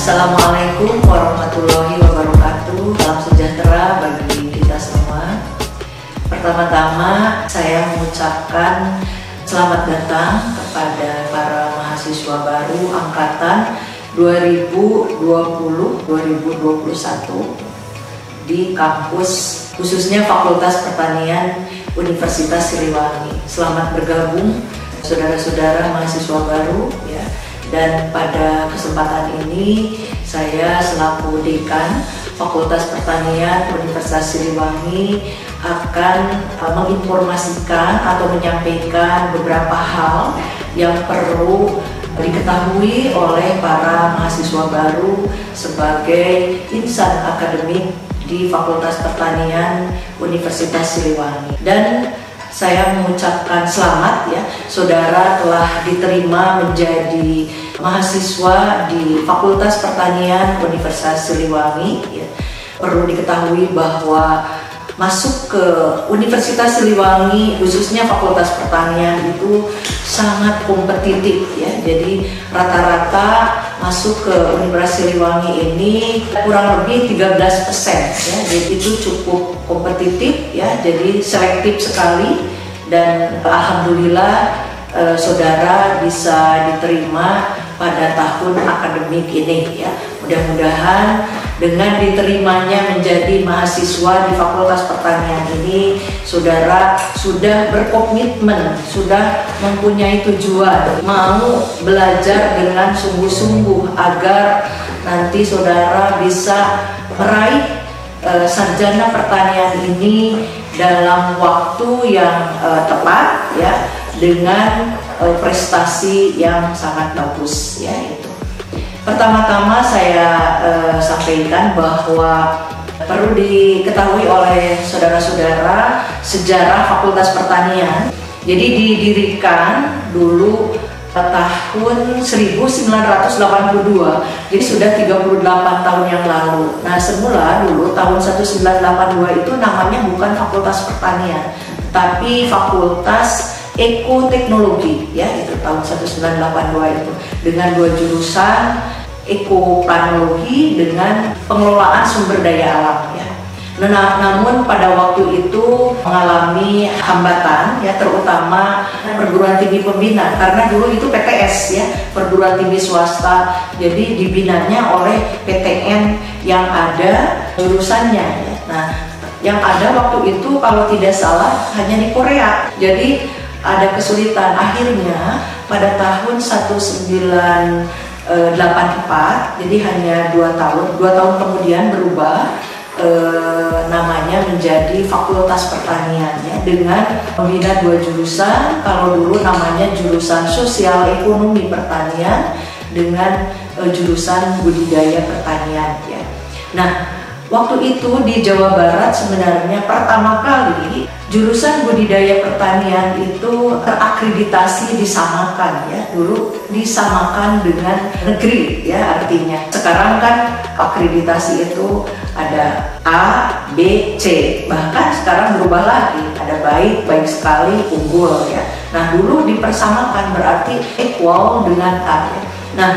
Assalamualaikum warahmatullahi wabarakatuh. Salam sejahtera bagi kita semua. Pertama-tama saya mengucapkan selamat datang kepada para mahasiswa baru angkatan 2020-2021 di kampus khususnya Fakultas Pertanian Universitas Siliwangi. Selamat bergabung saudara-saudara mahasiswa baru ya. Dan pada kesempatan ini saya selaku Dekan Fakultas Pertanian Universitas Siliwangi akan menginformasikan atau menyampaikan beberapa hal yang perlu diketahui oleh para mahasiswa baru sebagai insan akademik di Fakultas Pertanian Universitas Siliwangi. Dan saya mengucapkan selamat ya, saudara telah diterima menjadi mahasiswa di Fakultas Pertanian Universitas Siliwangi ya. Perlu diketahui bahwa masuk ke Universitas Siliwangi khususnya Fakultas Pertanian itu sangat kompetitif ya. Jadi rata-rata masuk ke Universitas Siliwangi ini kurang lebih 13% ya. Jadi itu cukup kompetitif ya. Jadi selektif sekali dan alhamdulillah saudara bisa diterima pada tahun akademik ini ya. Mudah-mudahan dengan diterimanya menjadi mahasiswa di Fakultas Pertanian ini, saudara sudah berkomitmen, sudah mempunyai tujuan, mau belajar dengan sungguh-sungguh agar nanti saudara bisa meraih sarjana pertanian ini dalam waktu yang tepat ya, dengan prestasi yang sangat bagus ya itu. Pertama-tama saya sampaikan bahwa perlu diketahui oleh saudara-saudara sejarah Fakultas Pertanian. Jadi didirikan dulu tahun 1982, jadi sudah 38 tahun yang lalu. Nah semula dulu tahun 1982 itu namanya bukan Fakultas Pertanian, tapi Fakultas Ekoteknologi ya, itu tahun 1982 itu dengan dua jurusan, ekoplanologi dengan pengelolaan sumber daya alam ya. Nah, namun pada waktu itu mengalami hambatan ya, terutama perguruan tinggi pembina, karena dulu itu PTS ya, perguruan tinggi swasta, jadi dibinanya oleh PTN yang ada jurusannya ya. Nah yang ada waktu itu kalau tidak salah hanya di Korea, jadi ada kesulitan. Akhirnya pada tahun 1984, jadi hanya 2 tahun kemudian berubah namanya menjadi Fakultas Pertanian ya, dengan membina 2 jurusan. Kalau dulu namanya jurusan Sosial Ekonomi Pertanian dengan jurusan Budidaya Pertanian ya. Nah waktu itu di Jawa Barat sebenarnya pertama kali jurusan budidaya pertanian itu terakreditasi, disamakan ya. Dulu disamakan dengan negeri ya artinya. Sekarang kan akreditasi itu ada A, B, C. Bahkan sekarang berubah lagi, ada baik, baik sekali, unggul ya. Nah dulu dipersamakan berarti equal dengan A ya. Nah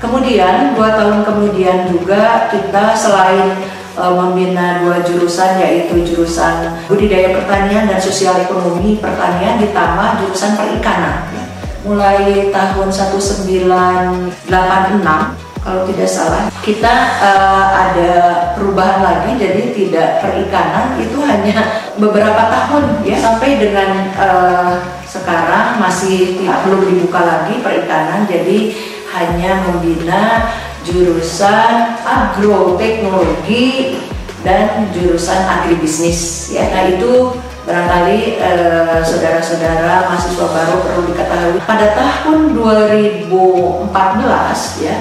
kemudian 2 tahun kemudian juga kita selain membina 2 jurusan, yaitu jurusan budidaya pertanian dan sosial ekonomi pertanian, ditambah jurusan perikanan ya. Mulai tahun 1986 kalau tidak salah. Kita ada perubahan lagi, jadi tidak perikanan itu hanya beberapa tahun ya, sampai dengan sekarang masih belum dibuka lagi perikanan, jadi hanya membina jurusan agroteknologi dan jurusan agribisnis ya. Nah itu barangkali saudara-saudara mahasiswa baru perlu diketahui, pada tahun 2014 ya,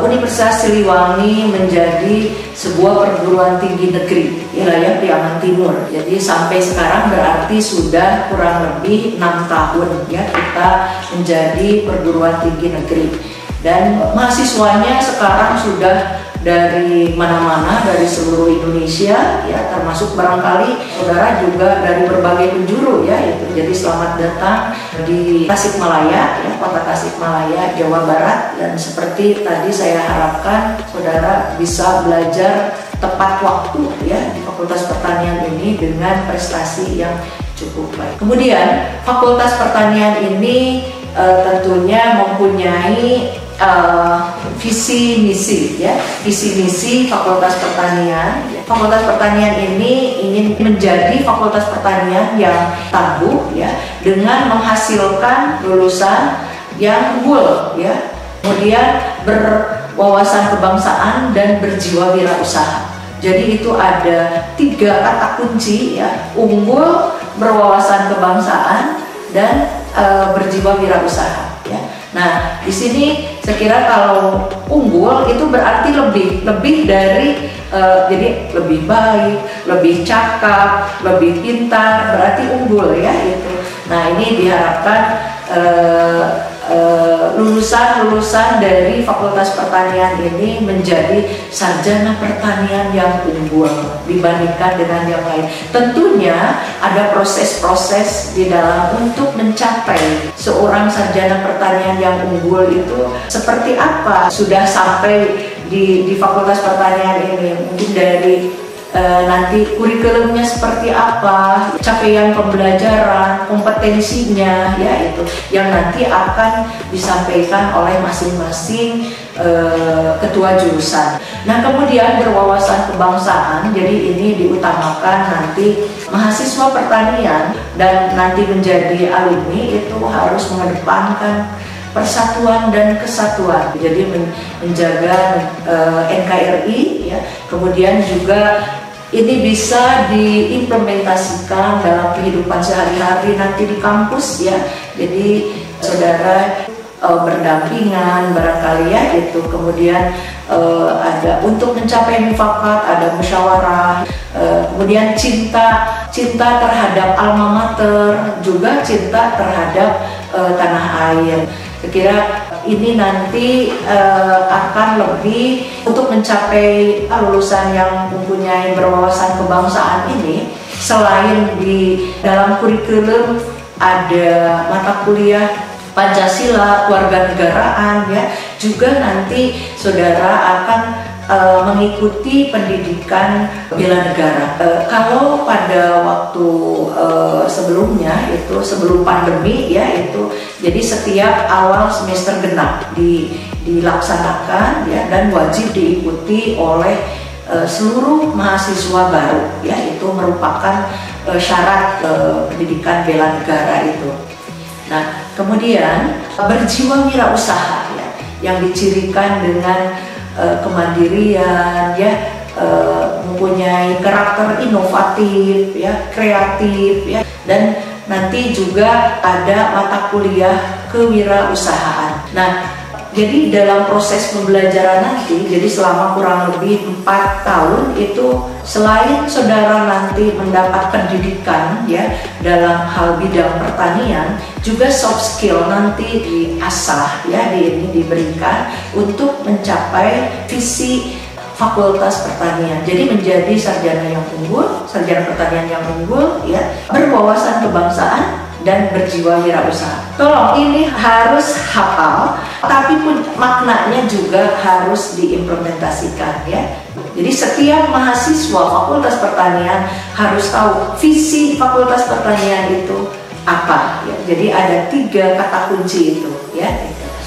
Universitas Siliwangi menjadi sebuah perguruan tinggi negeri wilayah Priangan Timur. Jadi sampai sekarang berarti sudah kurang lebih 6 tahun ya kita menjadi perguruan tinggi negeri, dan mahasiswanya sekarang sudah dari mana-mana, dari seluruh Indonesia ya, termasuk barangkali saudara juga dari berbagai penjuru ya itu. Jadi selamat datang di Tasikmalaya ya, kota Tasikmalaya, Jawa Barat, dan seperti tadi saya harapkan saudara bisa belajar tepat waktu ya di Fakultas Pertanian ini dengan prestasi yang cukup baik. Kemudian Fakultas Pertanian ini tentunya mempunyai visi misi ya, visi misi Fakultas Pertanian. Fakultas Pertanian ini ingin menjadi fakultas pertanian yang tangguh ya, dengan menghasilkan lulusan yang unggul ya, kemudian berwawasan kebangsaan dan berjiwa wirausaha. Jadi itu ada 3 kata kunci ya: unggul, berwawasan kebangsaan, dan berjiwa wirausaha ya. Nah, di sini saya kira kalau unggul itu berarti lebih dari jadi lebih baik, lebih cakap, lebih pintar, berarti unggul ya itu. Nah, ini diharapkan lulusan-lulusan dari Fakultas Pertanian ini menjadi sarjana pertanian yang unggul dibandingkan dengan yang lain. Tentunya ada proses-proses di dalam untuk mencapai seorang sarjana pertanian yang unggul itu seperti apa. Sudah sampai di Fakultas Pertanian ini, mungkin dari nanti kurikulumnya seperti apa, capaian pembelajaran, kompetensinya ya itu yang nanti akan disampaikan oleh masing-masing ketua jurusan. Nah, kemudian berwawasan kebangsaan, jadi ini diutamakan nanti mahasiswa pertanian dan nanti menjadi alumni itu harus mengedepankan persatuan dan kesatuan, jadi menjaga NKRI ya. Kemudian juga ini bisa diimplementasikan dalam kehidupan sehari-hari nanti di kampus ya. Jadi saudara berdampingan barangkali ya itu. Kemudian ada untuk mencapai mufakat, ada musyawarah, kemudian cinta terhadap alma mater, juga cinta terhadap tanah air. Saya kira ini nanti akan lebih untuk mencapai lulusan yang mempunyai berwawasan kebangsaan ini. Selain di dalam kurikulum ada mata kuliah Pancasila, kewarganegaraan ya, juga nanti saudara akan mengikuti pendidikan bela negara. Kalau pada waktu sebelumnya itu sebelum pandemi ya itu, jadi setiap awal semester genap dilaksanakan ya, dan wajib diikuti oleh seluruh mahasiswa baru ya, itu merupakan syarat pendidikan bela negara itu. Nah, kemudian berjiwa wirausaha ya, yang dicirikan dengan kemandirian ya, mempunyai karakter inovatif ya, kreatif ya, dan nanti juga ada mata kuliah kewirausahaan. Nah, jadi dalam proses pembelajaran nanti, jadi selama kurang lebih 4 tahun itu, selain saudara nanti mendapat pendidikan ya dalam hal bidang pertanian, juga soft skill nanti diasah ya, ini diberikan untuk mencapai visi Fakultas Pertanian. Jadi menjadi sarjana yang unggul, sarjana pertanian yang unggul ya, berwawasan kebangsaan dan berjiwa wirausaha. Tolong ini harus hafal, tapi pun maknanya juga harus diimplementasikan ya. Jadi setiap mahasiswa Fakultas Pertanian harus tahu visi Fakultas Pertanian itu apa ya. Jadi ada 3 kata kunci itu ya.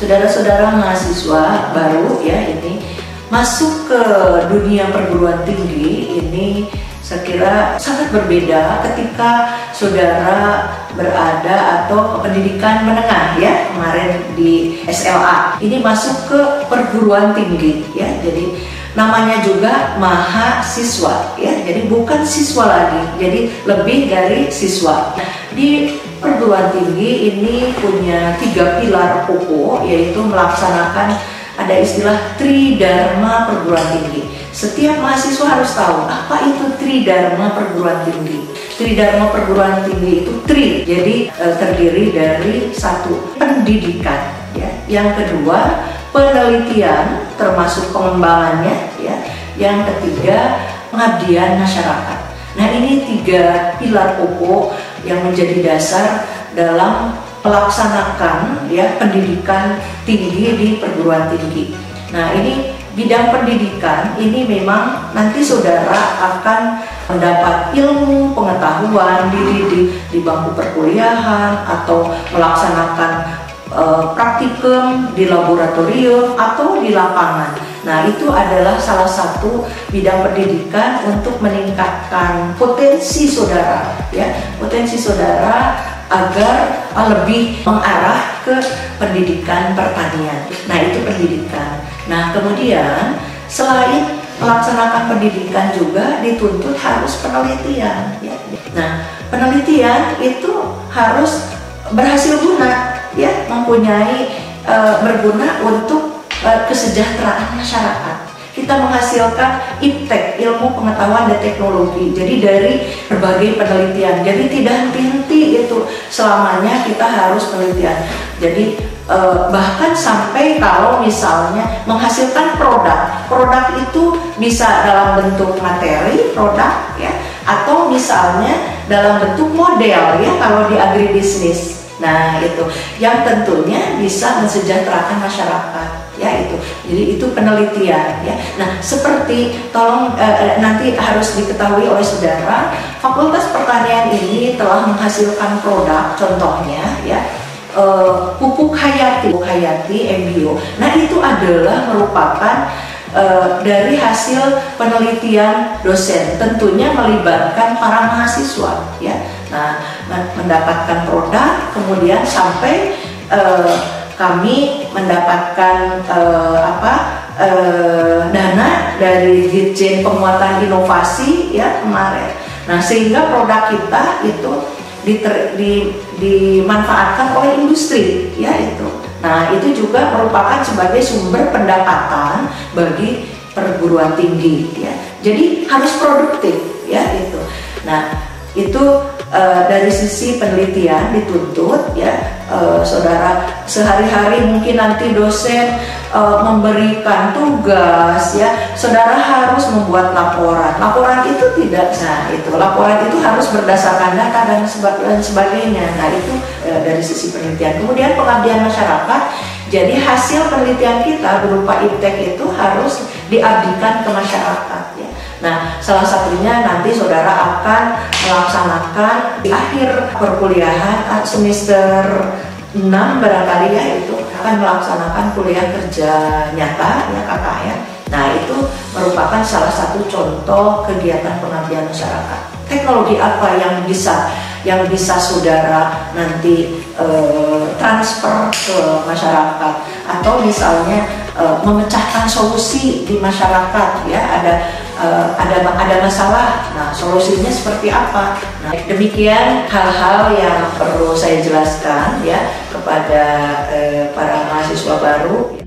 saudara-saudara mahasiswa baru ya ini masuk ke dunia perguruan tinggi ini saya kira sangat berbeda ketika saudara berada atau pendidikan menengah ya kemarin di SLA ini masuk ke perguruan tinggi ya. Jadi namanya juga mahasiswa ya, jadi bukan siswa lagi, jadi lebih dari siswa. Di perguruan tinggi ini punya 3 pilar pokok, yaitu melaksanakan ada istilah Tridharma perguruan tinggi. Setiap mahasiswa harus tahu apa itu Tridharma perguruan tinggi. Tridharma perguruan tinggi itu tri, jadi terdiri dari 1 pendidikan ya, yang kedua penelitian termasuk pengembangannya ya, yang ketiga pengabdian masyarakat. Nah ini 3 pilar pokok yang menjadi dasar dalam melaksanakan ya pendidikan tinggi di perguruan tinggi. Nah ini bidang pendidikan ini memang nanti saudara akan mendapat ilmu pengetahuan di bangku perkuliahan atau melaksanakan praktikum di laboratorium atau di lapangan. Nah itu adalah salah satu bidang pendidikan untuk meningkatkan potensi saudara ya, potensi saudara agar lebih mengarah ke pendidikan pertanian. Nah itu pendidikan. Nah kemudian selain melaksanakan pendidikan juga dituntut harus penelitian ya. Nah penelitian itu harus berhasil guna ya, mempunyai berguna untuk kesejahteraan masyarakat. Kita menghasilkan iptek, ilmu pengetahuan dan teknologi. Jadi dari berbagai penelitian. Jadi tidak henti-henti itu selamanya kita harus penelitian. Jadi bahkan sampai kalau misalnya menghasilkan produk itu bisa dalam bentuk materi produk ya, atau misalnya dalam bentuk model ya kalau di agribisnis. Nah itu yang tentunya bisa mensejahterakan masyarakat ya itu. Jadi itu penelitian ya. Nah seperti tolong nanti harus diketahui oleh saudara, Fakultas Pertanian ini telah menghasilkan produk contohnya ya pupuk hayati embio. Nah itu adalah merupakan dari hasil penelitian dosen, tentunya melibatkan para mahasiswa ya. Nah mendapatkan produk kemudian sampai kami mendapatkan dana dari Dirjen Penguatan Inovasi ya kemarin. Nah sehingga produk kita itu dimanfaatkan oleh industri ya itu. Nah itu juga merupakan sebagai sumber pendapatan bagi perguruan tinggi ya. Jadi harus produktif ya itu. Nah itu dari sisi penelitian dituntut ya saudara sehari-hari mungkin nanti dosen memberikan tugas ya, saudara harus membuat laporan itu tidak, nah itu laporan itu harus berdasarkan data dan sebagainya. Nah itu dari sisi penelitian. Kemudian pengabdian masyarakat, jadi hasil penelitian kita berupa iptek itu harus diabdikan ke masyarakat ya. Nah salah satunya nanti saudara akan melaksanakan di akhir perkuliahan semester 6 barangkali ya, itu akan melaksanakan kuliah kerja nyata ya kakak ya. Nah itu merupakan salah satu contoh kegiatan pengabdian masyarakat. Teknologi apa yang bisa saudara nanti transfer ke masyarakat, atau misalnya memecahkan solusi di masyarakat ya, ada masalah, nah solusinya seperti apa. Nah demikian hal-hal yang perlu saya jelaskan ya kepada para mahasiswa baru.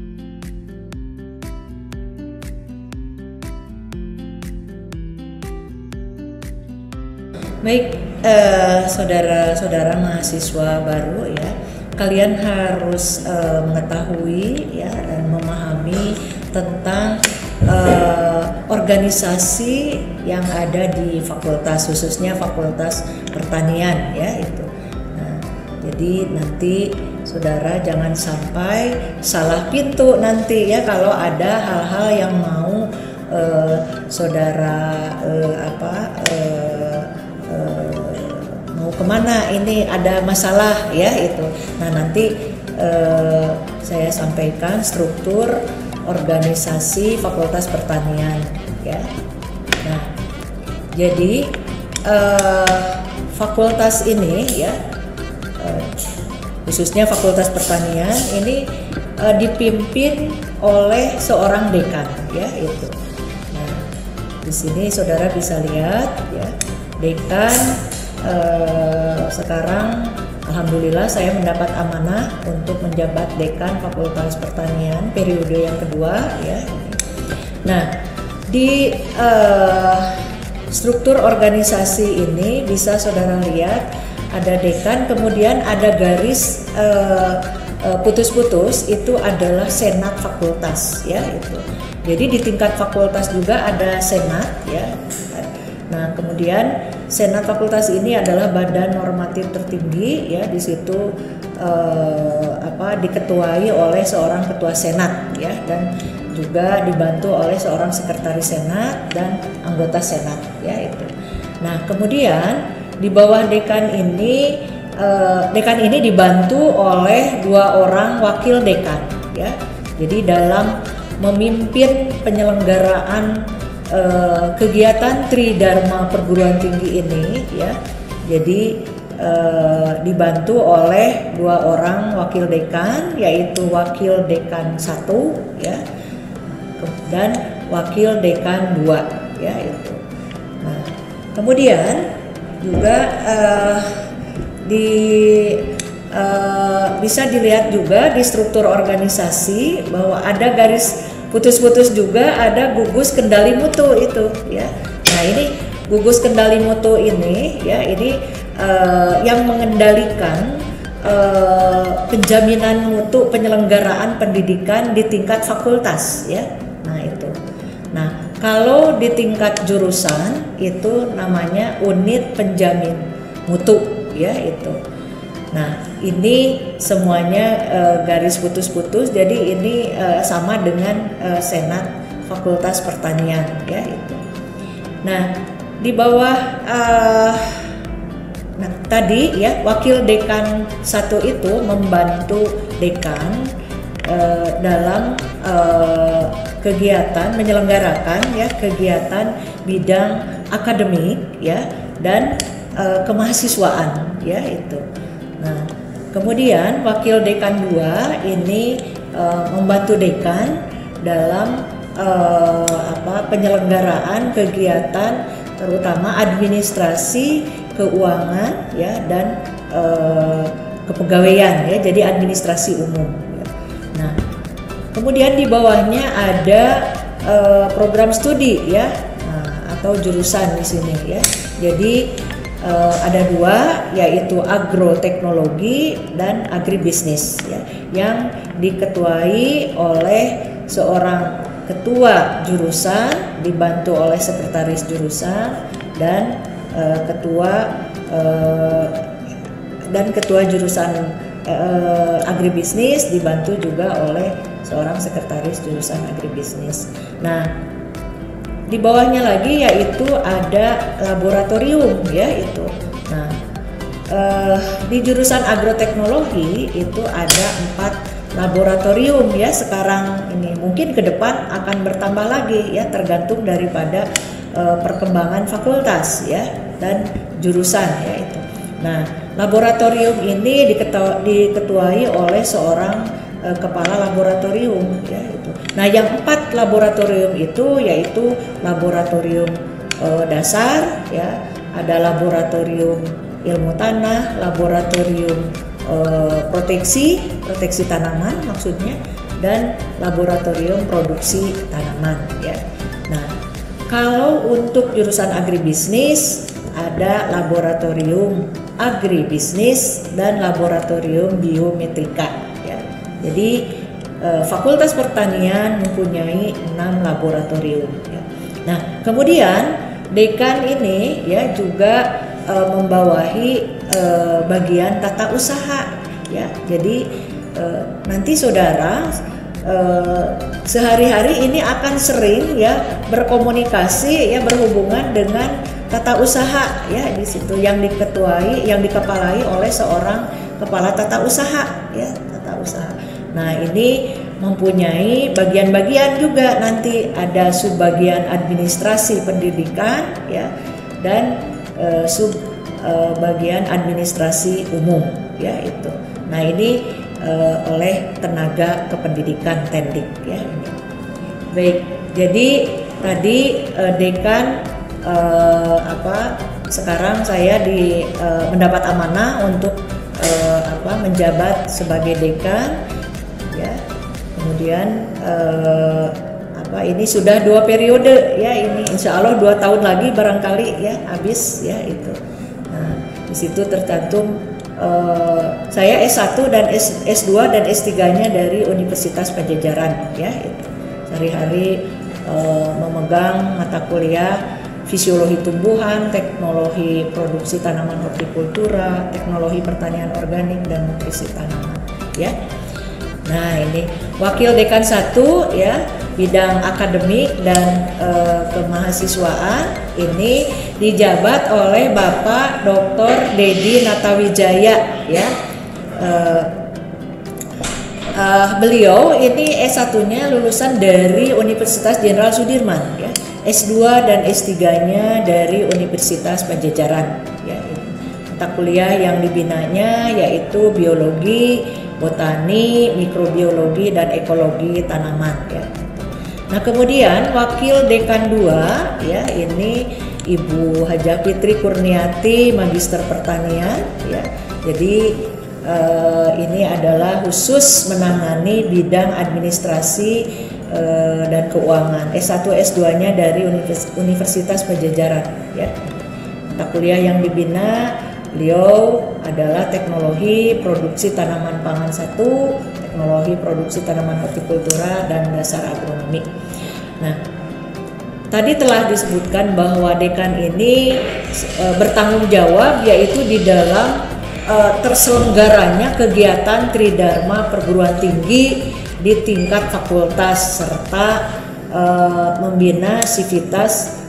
Baik, saudara-saudara mahasiswa baru ya, kalian harus mengetahui ya dan memahami tentang organisasi yang ada di fakultas, khususnya Fakultas Pertanian ya itu. Nah, jadi nanti saudara jangan sampai salah pintu nanti ya kalau ada hal-hal yang mau saudara mau kemana ini ada masalah ya itu. Nah nanti saya sampaikan struktur organisasi Fakultas Pertanian ya. Nah jadi fakultas ini ya khususnya Fakultas Pertanian ini dipimpin oleh seorang dekan ya itu. Nah di sini saudara bisa lihat ya dekan. Sekarang alhamdulillah saya mendapat amanah untuk menjabat dekan Fakultas Pertanian periode yang kedua ya. Nah di struktur organisasi ini bisa saudara lihat ada dekan, kemudian ada garis putus-putus itu adalah senat fakultas ya itu. Jadi di tingkat fakultas juga ada senat ya. Nah, kemudian senat fakultas ini adalah badan normatif tertinggi ya, di situ diketuai oleh seorang ketua senat ya, dan juga dibantu oleh seorang sekretaris senat dan anggota senat ya itu. Nah, kemudian di bawah dekan ini dibantu oleh 2 orang wakil dekan ya. Jadi dalam memimpin penyelenggaraan kegiatan Tridharma perguruan tinggi ini ya, jadi dibantu oleh 2 orang wakil dekan, yaitu wakil dekan 1 ya dan wakil dekan 2 ya itu. Nah, kemudian juga bisa dilihat juga di struktur organisasi bahwa ada garis putus-putus juga, ada gugus kendali mutu itu ya. Nah ini gugus kendali mutu ini ya, ini yang mengendalikan penjaminan mutu penyelenggaraan pendidikan di tingkat fakultas ya. Nah itu. Nah kalau di tingkat jurusan itu namanya unit penjamin mutu ya itu. Nah ini semuanya garis putus-putus, jadi ini sama dengan senat Fakultas Pertanian ya itu. Nah di bawah tadi ya wakil dekan 1 itu membantu dekan dalam kegiatan menyelenggarakan ya kegiatan bidang akademik ya dan kemahasiswaan ya itu. Nah, kemudian wakil dekan 2 ini membantu dekan dalam penyelenggaraan kegiatan terutama administrasi, keuangan ya dan kepegawaian ya, jadi administrasi umum. Ya. Nah, kemudian di bawahnya ada program studi ya, atau jurusan di sini ya. Jadi ada 2 yaitu agroteknologi dan agribisnis ya, yang diketuai oleh seorang ketua jurusan dibantu oleh sekretaris jurusan dan ketua jurusan agribisnis dibantu juga oleh seorang sekretaris jurusan agribisnis. Nah di bawahnya lagi yaitu ada laboratorium ya itu. Nah di jurusan agroteknologi itu ada 4 laboratorium ya sekarang ini, mungkin ke depan akan bertambah lagi ya tergantung daripada perkembangan fakultas ya dan jurusan ya itu. Nah laboratorium ini diketuai oleh seorang kepala laboratorium ya itu. Nah yang 4 laboratorium itu yaitu laboratorium dasar ya, ada laboratorium ilmu tanah, laboratorium proteksi tanaman maksudnya, dan laboratorium produksi tanaman ya. Nah kalau untuk jurusan agribisnis ada laboratorium agribisnis dan laboratorium biometrika ya. Jadi Fakultas Pertanian mempunyai 6 laboratorium ya. Nah kemudian dekan ini ya juga membawahi bagian tata usaha ya. Jadi nanti saudara sehari-hari ini akan sering ya berkomunikasi ya berhubungan dengan tata usaha ya di situ yang dikepalai oleh seorang kepala tata usaha ya, tata usaha. Nah, ini mempunyai bagian-bagian juga, nanti ada subbagian administrasi pendidikan ya, dan bagian administrasi umum ya itu. Nah, ini oleh tenaga kependidikan Tendik ya ini. Baik, jadi tadi dekan sekarang saya mendapat amanah untuk menjabat sebagai dekan ya. Kemudian ini sudah 2 periode ya, ini insya Allah 2 tahun lagi barangkali ya habis ya itu. Nah, di situ tercantum saya S1 dan S2 dan S3-nya dari Universitas Padjadjaran ya itu. Sehari-hari memegang mata kuliah fisiologi tumbuhan, teknologi produksi tanaman hortikultura, teknologi pertanian organik dan nutrisi tanaman ya. Nah, ini wakil dekan 1 ya, bidang akademik dan kemahasiswaan ini dijabat oleh Bapak Dr. Dedi Natawijaya ya. Beliau ini S1-nya lulusan dari Universitas Jenderal Sudirman ya. S2 dan S3-nya dari Universitas Padjadjaran ya. Mata kuliah yang dibinanya yaitu biologi, botani, mikrobiologi dan ekologi tanaman ya. Nah, kemudian wakil dekan 2 ya, ini Ibu Hajah Fitri Kurniati, Magister Pertanian ya. Jadi ini adalah khusus menangani bidang administrasi dan keuangan. S1 S2-nya dari Universitas Padjadjaran ya. Mata kuliah yang dibina beliau adalah teknologi produksi tanaman pangan 1, teknologi produksi tanaman hortikultura dan dasar agronomi. Nah, tadi telah disebutkan bahwa dekan ini bertanggung jawab yaitu di dalam terselenggaranya kegiatan Tridharma perguruan tinggi di tingkat fakultas serta membina sivitas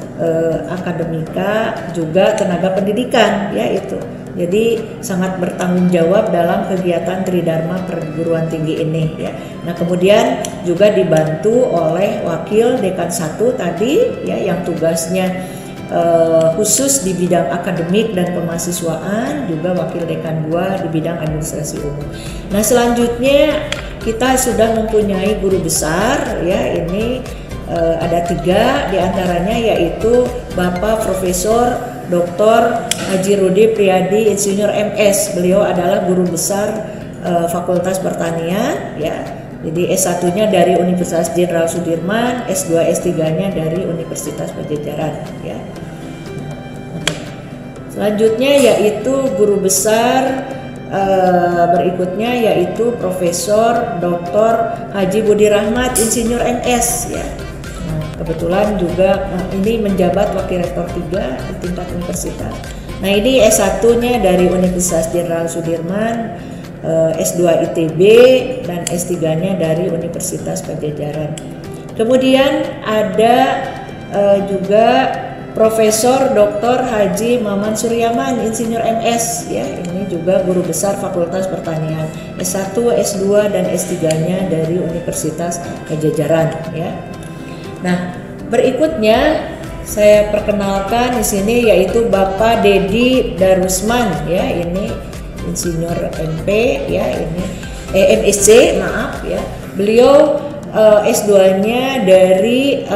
akademika juga tenaga pendidikan ya itu. Jadi sangat bertanggung jawab dalam kegiatan Tridharma perguruan tinggi ini ya. Nah, kemudian juga dibantu oleh wakil dekan 1 tadi ya yang tugasnya khusus di bidang akademik dan kemahasiswaan, juga wakil dekan 2 di bidang administrasi umum. Nah, selanjutnya kita sudah mempunyai guru besar ya, ini ada 3 diantaranya yaitu Bapak Profesor Dr. Haji Rudi Priyadi Insinyur MS. Beliau adalah guru besar Fakultas Pertanian ya. Jadi S1-nya dari Universitas Jenderal Sudirman, S2 S3-nya dari Universitas Padjadjaran ya. Selanjutnya yaitu guru besar berikutnya yaitu Profesor Dr. Haji Budi Rahmat Insinyur MS ya. Kebetulan juga ini menjabat wakil rektor 3 di tingkat universitas. Nah, ini S1-nya dari Universitas Jenderal Sudirman, S2 ITB dan S3-nya dari Universitas Padjadjaran. Kemudian ada juga Profesor Dr. Haji Maman Suryaman Insinyur MS ya, ini juga guru besar Fakultas Pertanian, S1, S2 dan S3-nya dari Universitas Padjadjaran ya. Nah, berikutnya saya perkenalkan di sini yaitu Bapak Dedi Darusman ya, ini Insinyur MP ya, ini MSc maaf ya. Beliau S2-nya dari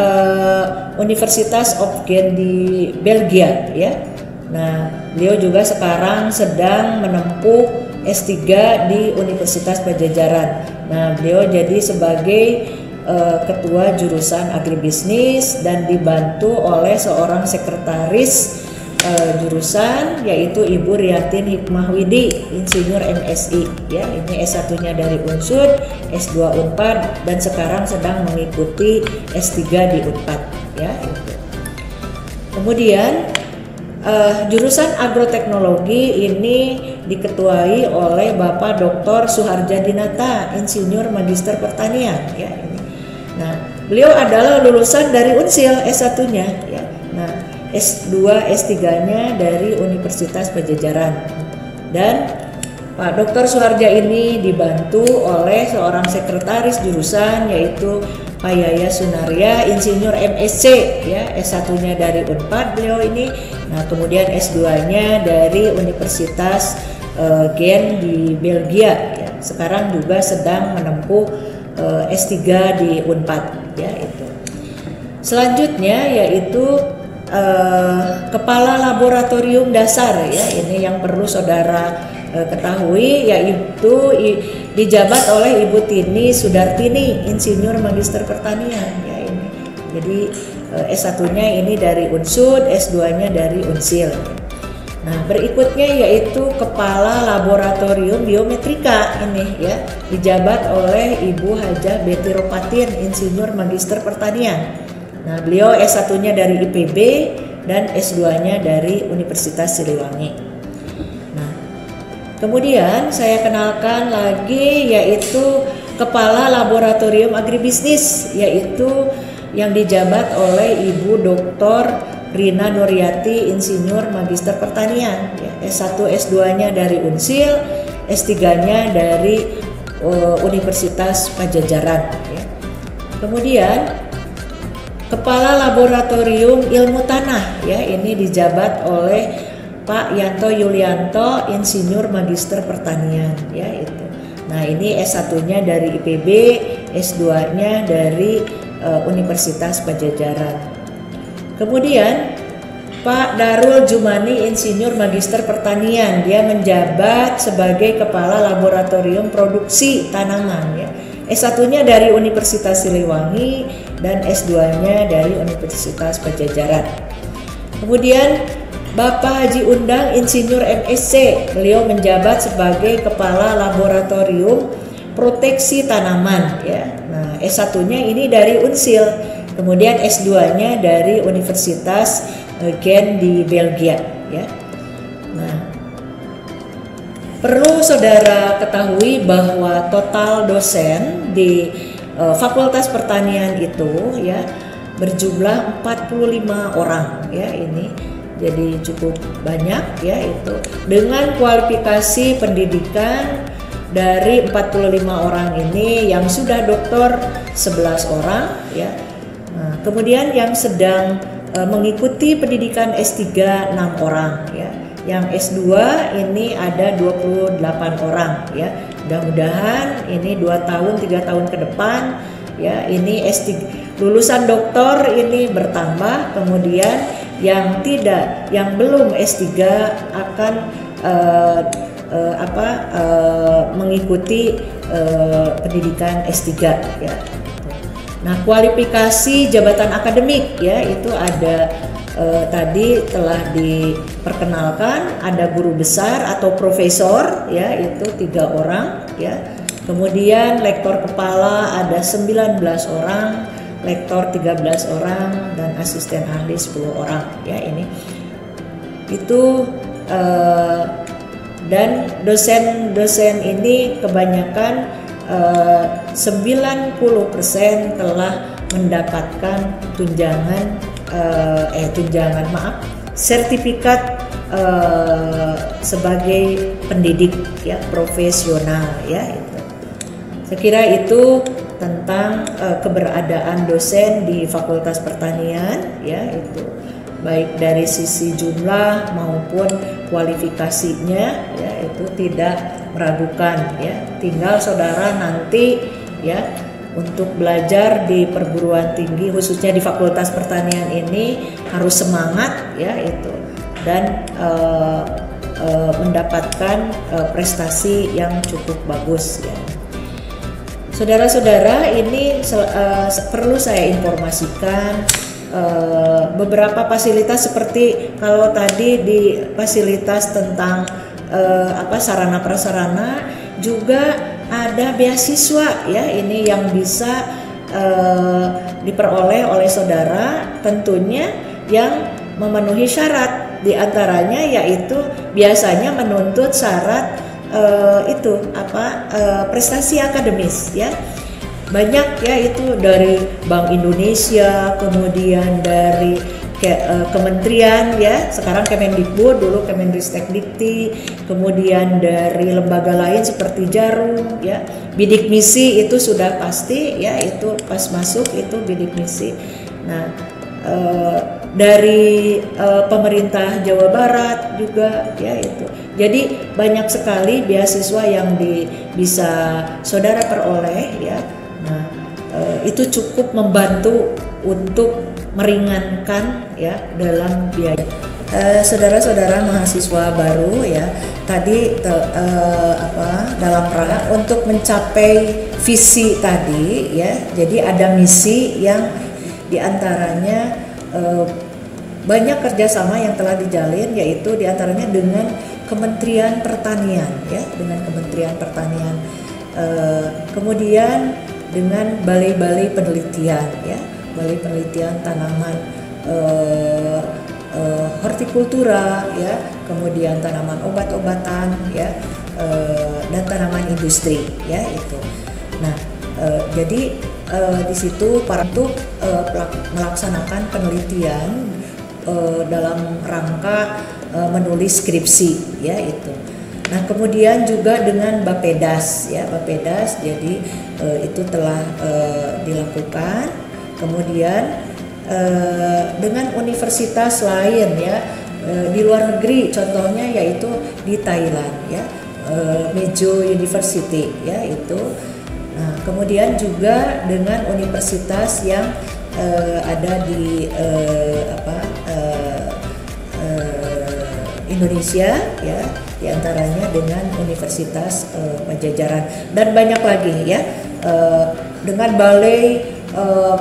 Universitas of Ghent di Belgia ya. Nah, beliau juga sekarang sedang menempuh S3 di Universitas Padjadjaran. Nah, beliau jadi sebagai ketua jurusan agribisnis dan dibantu oleh seorang sekretaris jurusan yaitu Ibu Riyatin Hikmahwidi Insinyur MSI ya. Ini S1-nya dari Unsud, S2 Unpad dan sekarang sedang mengikuti S3 di Unpad ya itu. Kemudian jurusan agroteknologi ini diketuai oleh Bapak Dr. Suharjadinata Insinyur Magister Pertanian ya ini. Nah, beliau adalah lulusan dari Unsil S1-nya ya. Nah, S2, S3-nya dari Universitas Padjadjaran. Dan Pak Dr. Suharja ini dibantu oleh seorang sekretaris jurusan yaitu Pak Yaya Sunaria, Insinyur MSc, ya, S1-nya dari Unpad beliau ini. Nah, kemudian S2-nya dari Universitas Gent di Belgia, ya. Sekarang juga sedang menempuh S3 di Unpad, ya itu. Selanjutnya yaitu Kepala Laboratorium Dasar, ya, ini yang perlu saudara ketahui, yaitu dijabat oleh Ibu Tini Sudartini, Insinyur Magister Pertanian, ya ini. Jadi S1-nya ini dari Unsud, S2-nya dari Unsil. Nah, berikutnya yaitu Kepala Laboratorium Biometrika ini, ya, dijabat oleh Ibu Hajah Betty Ropatin, Insinyur Magister Pertanian. Nah, beliau S1-nya dari IPB dan S2-nya dari Universitas Siliwangi. Kemudian saya kenalkan lagi yaitu Kepala Laboratorium Agribisnis, yaitu yang dijabat oleh Ibu Dr. Rina Nuryati, Insinyur Magister Pertanian, ya, S1 S2-nya dari Unsil, S3-nya dari Universitas Padjadjaran, ya. Kemudian Kepala Laboratorium Ilmu Tanah, ya, ini dijabat oleh Pak Yanto Yulianto, Insinyur Magister Pertanian, ya itu. Nah, ini S1-nya dari IPB, S2-nya dari Universitas Padjadjaran. Kemudian Pak Darul Jumani, Insinyur Magister Pertanian, dia menjabat sebagai Kepala Laboratorium Produksi Tanaman, ya. S1-nya dari Universitas Siliwangi dan S2-nya dari Universitas Padjadjaran. Kemudian Bapak Haji Undang, Insinyur MSc, beliau menjabat sebagai Kepala Laboratorium Proteksi Tanaman, ya. Nah, S1-nya ini dari Unsil, kemudian S2-nya dari Universitas Gent di Belgia, ya. Nah, perlu saudara ketahui bahwa total dosen di Fakultas Pertanian itu, ya, berjumlah 45 orang, ya ini. Jadi cukup banyak, ya itu, dengan kualifikasi pendidikan dari 45 orang ini yang sudah doktor 11 orang, ya. Nah, kemudian yang sedang mengikuti pendidikan S3 6 orang, ya. Yang S2 ini ada 28 orang, ya. Mudah-mudahan ini 2 tahun 3 tahun ke depan, ya, ini S3 lulusan doktor ini bertambah, kemudian yang belum S3 akan mengikuti pendidikan S3, ya. Nah, kualifikasi jabatan akademik, ya, itu ada tadi telah diperkenalkan, ada guru besar atau profesor, ya, itu 3 orang, ya. Kemudian lektor kepala ada 19 orang, lektor 13 orang, dan asisten ahli 10 orang, ya ini. Itu dan dosen-dosen ini kebanyakan 90% telah mendapatkan sertifikat sebagai pendidik, ya, profesional, ya itu. Saya kira itu tentang keberadaan dosen di Fakultas Pertanian, ya itu, baik dari sisi jumlah maupun kualifikasinya, ya itu tidak meragukan, ya. Tinggal saudara nanti, ya, untuk belajar di perguruan tinggi khususnya di Fakultas Pertanian ini harus semangat, ya itu, dan mendapatkan prestasi yang cukup bagus, ya. Saudara-saudara, ini perlu saya informasikan beberapa fasilitas, seperti kalau tadi di fasilitas tentang sarana prasarana, juga ada beasiswa, ya, ini yang bisa diperoleh oleh saudara, tentunya yang memenuhi syarat, diantaranya yaitu biasanya menuntut syarat prestasi akademis, ya. Banyak, ya, itu dari Bank Indonesia, kemudian dari kementerian ya, sekarang Kemendikbud, dulu Kemendristekdikti, kemudian dari lembaga lain seperti Jarum ya, bidik misi itu sudah pasti ya, itu pas masuk itu bidik misi. Nah dari pemerintah Jawa Barat juga ya itu. Jadi banyak sekali beasiswa yang bisa saudara peroleh ya. Nah itu cukup membantu untuk meringankan ya dalam biaya. Saudara-saudara mahasiswa baru ya, tadi dalam rangka untuk mencapai visi tadi ya, jadi ada misi yang diantaranya banyak kerjasama yang telah dijalin, yaitu diantaranya dengan Kementerian Pertanian ya, dengan Kementerian Pertanian, kemudian dengan balai-balai penelitian ya, balai penelitian tanaman hortikultura ya, kemudian tanaman obat-obatan ya, dan tanaman industri ya itu. Nah jadi di situ para untuk melaksanakan penelitian dalam rangka menulis skripsi ya itu. Nah kemudian juga dengan Bappedas ya, Bappedas jadi itu telah dilakukan. Kemudian dengan universitas lain ya di luar negeri, contohnya yaitu di Thailand ya, Mejo University ya itu. Nah kemudian juga dengan universitas yang ada di Indonesia ya, diantaranya dengan Universitas Pajajaran, dan banyak lagi ya, dengan balai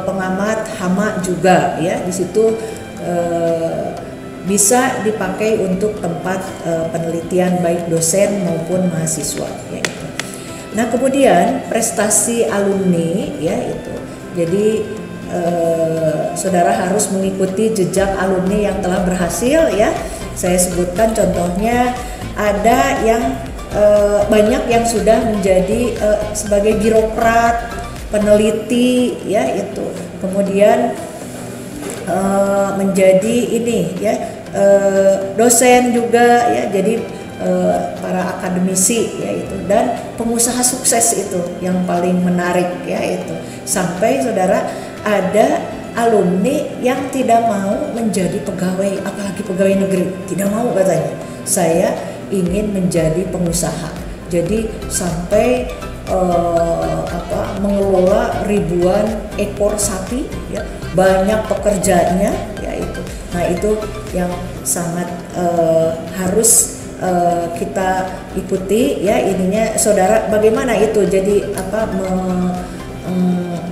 pengamat hama juga ya, di situ bisa dipakai untuk tempat penelitian baik dosen maupun mahasiswa ya itu. Nah kemudian prestasi alumni ya itu, jadi saudara harus mengikuti jejak alumni yang telah berhasil ya. Saya sebutkan contohnya, ada yang banyak yang sudah menjadi sebagai birokrat, peneliti ya itu, kemudian menjadi ini ya dosen juga ya, jadi para akademisi ya itu, dan pengusaha sukses itu yang paling menarik ya itu, sampai saudara ada alumni yang tidak mau menjadi pegawai, apalagi pegawai negeri, tidak mau, katanya saya ingin menjadi pengusaha. Jadi sampai mengelola ribuan ekor sapi ya, banyak pekerjaannya ya itu. Nah itu yang sangat harus kita ikuti ya ininya saudara, bagaimana itu jadi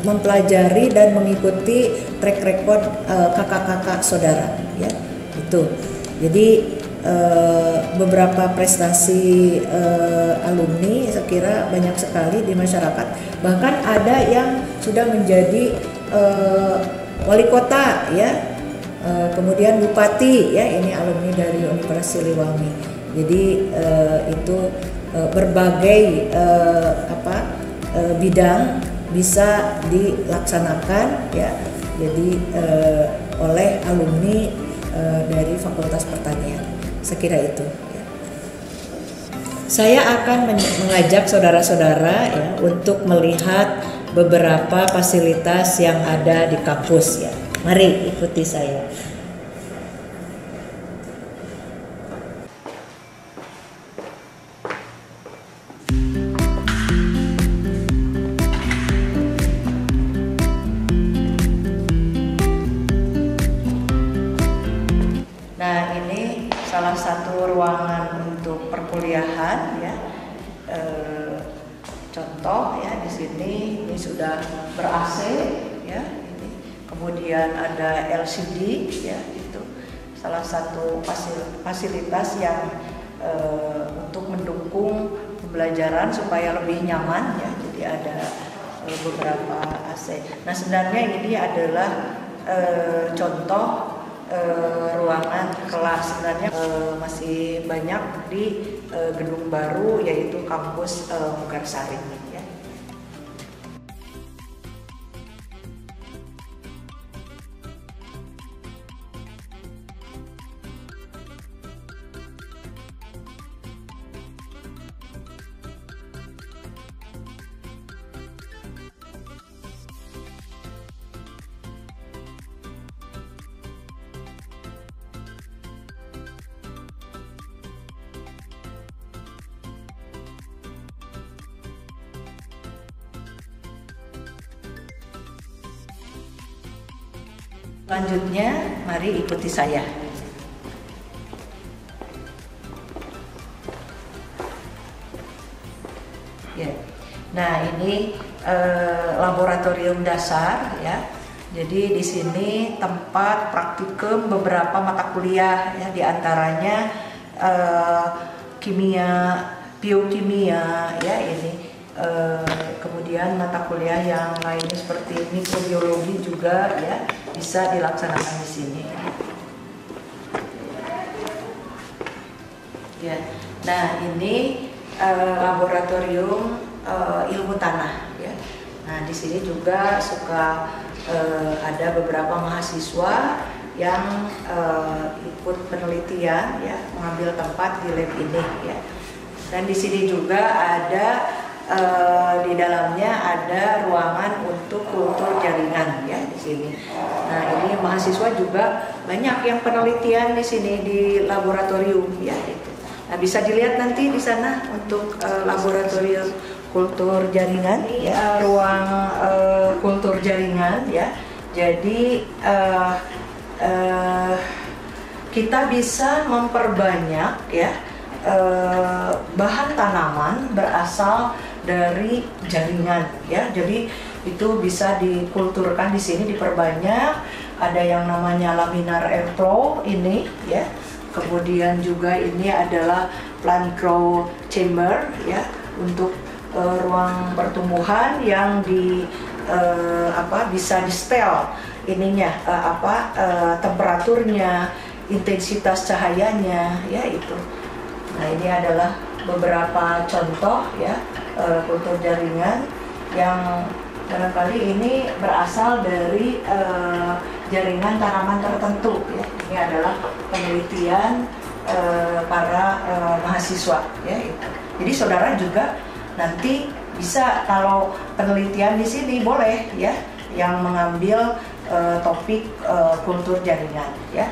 mempelajari dan mengikuti track record kakak-kakak saudara ya itu. Jadi beberapa prestasi alumni saya kira banyak sekali di masyarakat, bahkan ada yang sudah menjadi wali kota ya, kemudian bupati ya, ini alumni dari Universitas Siliwangi. Jadi itu berbagai bidang bisa dilaksanakan ya, jadi oleh alumni dari Fakultas Pertanian. Saya kira itu ya. Saya akan mengajak saudara-saudara ya untuk melihat beberapa fasilitas yang ada di kampus ya. Mari ikuti saya. Nah ini salah satu ruangan untuk perkuliahan ya. Contoh ya di sini ini sudah ber-AC ya. Ini. Kemudian ada LCD ya, itu salah satu fasilitas yang untuk mendukung pembelajaran supaya lebih nyaman ya. Jadi ada beberapa AC. Nah sebenarnya ini adalah contoh ruangan kelas, sebenarnya masih banyak di gedung baru yaitu kampus Mekarsari ya. Selanjutnya, mari ikuti saya. Ya. Nah, ini laboratorium dasar ya. Jadi di sini tempat praktikum beberapa mata kuliah ya, diantaranya kimia, biokimia ya ini. Kemudian mata kuliah yang lainnya seperti mikrobiologi juga ya bisa dilaksanakan di sini. Ya. Nah, ini laboratorium ilmu tanah ya. Nah, di sini juga suka ada beberapa mahasiswa yang ikut penelitian ya, mengambil tempat di lab ini ya. Dan di sini juga ada di dalamnya ada ruangan untuk kultur jaringan ya di sini. Nah, ini mahasiswa juga banyak yang penelitian di sini di laboratorium ya itu. Nah, bisa dilihat nanti di sana untuk laboratorium kultur jaringan ya, ruang kultur jaringan ya. Jadi kita bisa memperbanyak ya bahan tanaman berasal dari jaringan ya. Jadi itu bisa dikulturkan di sini, diperbanyak. Ada yang namanya laminar airflow ini ya. Kemudian juga ini adalah plant grow chamber ya, untuk ruang pertumbuhan yang bisa di setel ininya temperaturnya, intensitas cahayanya ya itu. Nah, ini adalah beberapa contoh ya kultur jaringan yang barangkali ini berasal dari jaringan tanaman tertentu ya. Ini adalah penelitian para mahasiswa ya itu. Jadi saudara juga nanti bisa kalau penelitian di sini boleh ya yang mengambil topik kultur jaringan ya,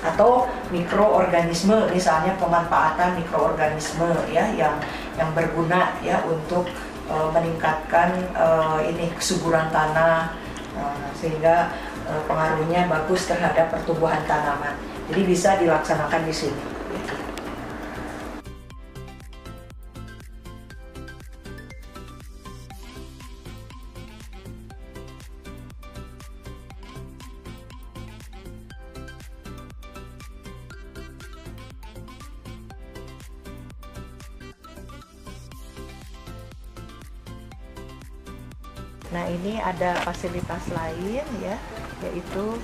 atau mikroorganisme, misalnya pemanfaatan mikroorganisme ya yang berguna ya untuk meningkatkan kesuburan tanah sehingga pengaruhnya bagus terhadap pertumbuhan tanaman. Jadi bisa dilaksanakan di sini. Nah, ini ada fasilitas lain ya, yaitu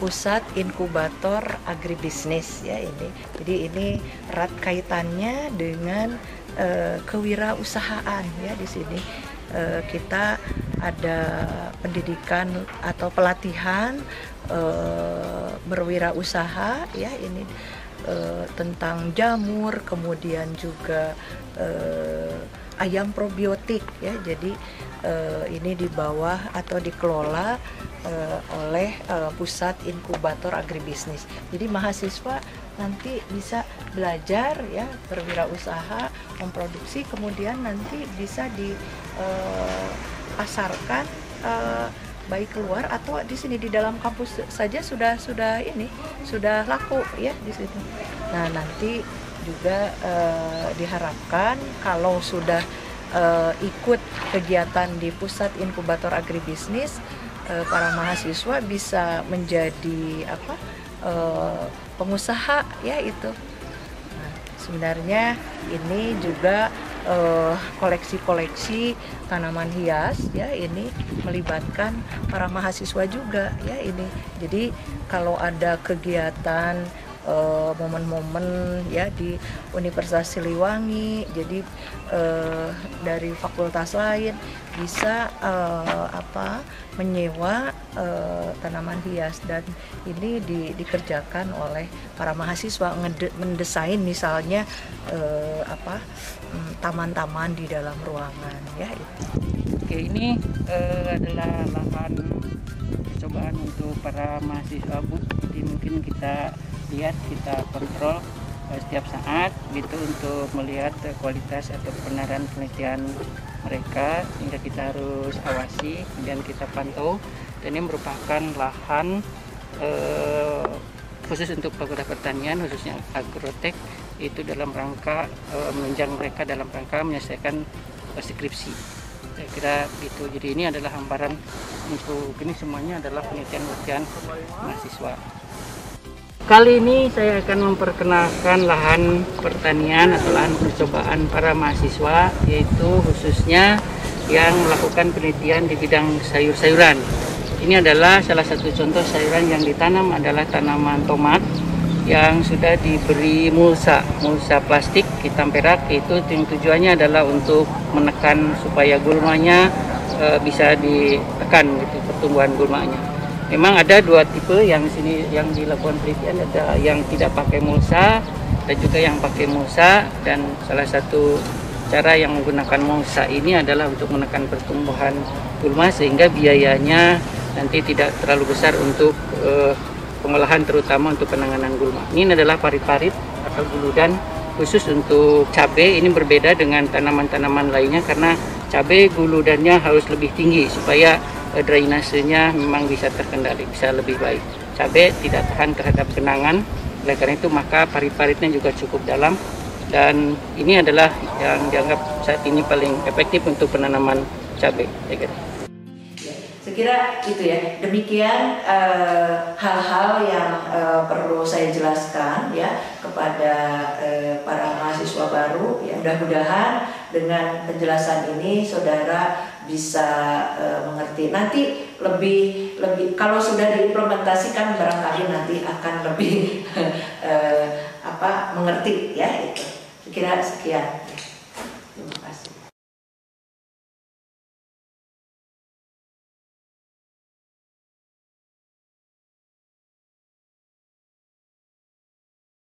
pusat inkubator agribisnis ya ini. Jadi ini erat kaitannya dengan kewirausahaan ya di sini. Kita ada pendidikan atau pelatihan berwirausaha ya ini tentang jamur, kemudian juga ayam probiotik ya. Jadi ini di bawah atau dikelola oleh pusat inkubator agribisnis. Jadi mahasiswa nanti bisa belajar ya berwirausaha, memproduksi, kemudian nanti bisa dipasarkan baik keluar atau di sini di dalam kampus saja sudah laku ya di situ. Nah, nanti juga diharapkan kalau sudah ikut kegiatan di pusat inkubator agribisnis, para mahasiswa bisa menjadi pengusaha ya itu. Nah, sebenarnya ini juga koleksi-koleksi tanaman hias ya ini melibatkan para mahasiswa juga ya ini. Jadi kalau ada kegiatan momen-momen ya di Universitas Siliwangi, jadi dari fakultas lain bisa menyewa tanaman hias, dan ini dikerjakan oleh para mahasiswa mendesain misalnya taman-taman di dalam ruangan ya itu. Oke, ini adalah lahan percobaan untuk para mahasiswa Bu. Jadi mungkin kita lihat, kita kontrol setiap saat gitu untuk melihat kualitas atau kebenaran penelitian mereka, sehingga kita harus awasi dan kita pantau Dan ini merupakan lahan khusus untuk Fakultas Pertanian, khususnya agrotek, itu dalam rangka menunjang mereka dalam rangka menyelesaikan skripsi. Saya kira itu. Jadi ini adalah hamparan untuk ini semuanya adalah penelitian mahasiswa. Kali ini saya akan memperkenalkan lahan pertanian atau lahan percobaan para mahasiswa, yaitu khususnya yang melakukan penelitian di bidang sayur-sayuran. Ini adalah salah satu contoh sayuran yang ditanam adalah tanaman tomat yang sudah diberi mulsa plastik hitam perak. Itu tujuannya adalah untuk menekan supaya gulmanya bisa ditekan gitu, pertumbuhan gulmanya. Memang ada dua tipe yang sini yang dilakukan penelitian, ada yang tidak pakai mulsa dan juga yang pakai mulsa, dan salah satu cara yang menggunakan mulsa ini adalah untuk menekan pertumbuhan gulma sehingga biayanya nanti tidak terlalu besar untuk pengolahan, terutama untuk penanganan gulma. Ini adalah parit-parit atau guludan khusus untuk cabai. Ini berbeda dengan tanaman-tanaman lainnya karena cabai guludannya harus lebih tinggi supaya drainasenya memang bisa terkendali, bisa lebih baik. Cabai tidak tahan terhadap genangan, oleh karena itu maka parit-paritnya juga cukup dalam, dan ini adalah yang dianggap saat ini paling efektif untuk penanaman cabai. Saya kira itu ya, demikian hal-hal yang perlu saya jelaskan ya kepada para mahasiswa baru. Ya, mudah-mudahan dengan penjelasan ini saudara bisa mengerti. Nanti lebih kalau sudah diimplementasikan barangkali nanti akan lebih mengerti ya itu. Saya kira sekian.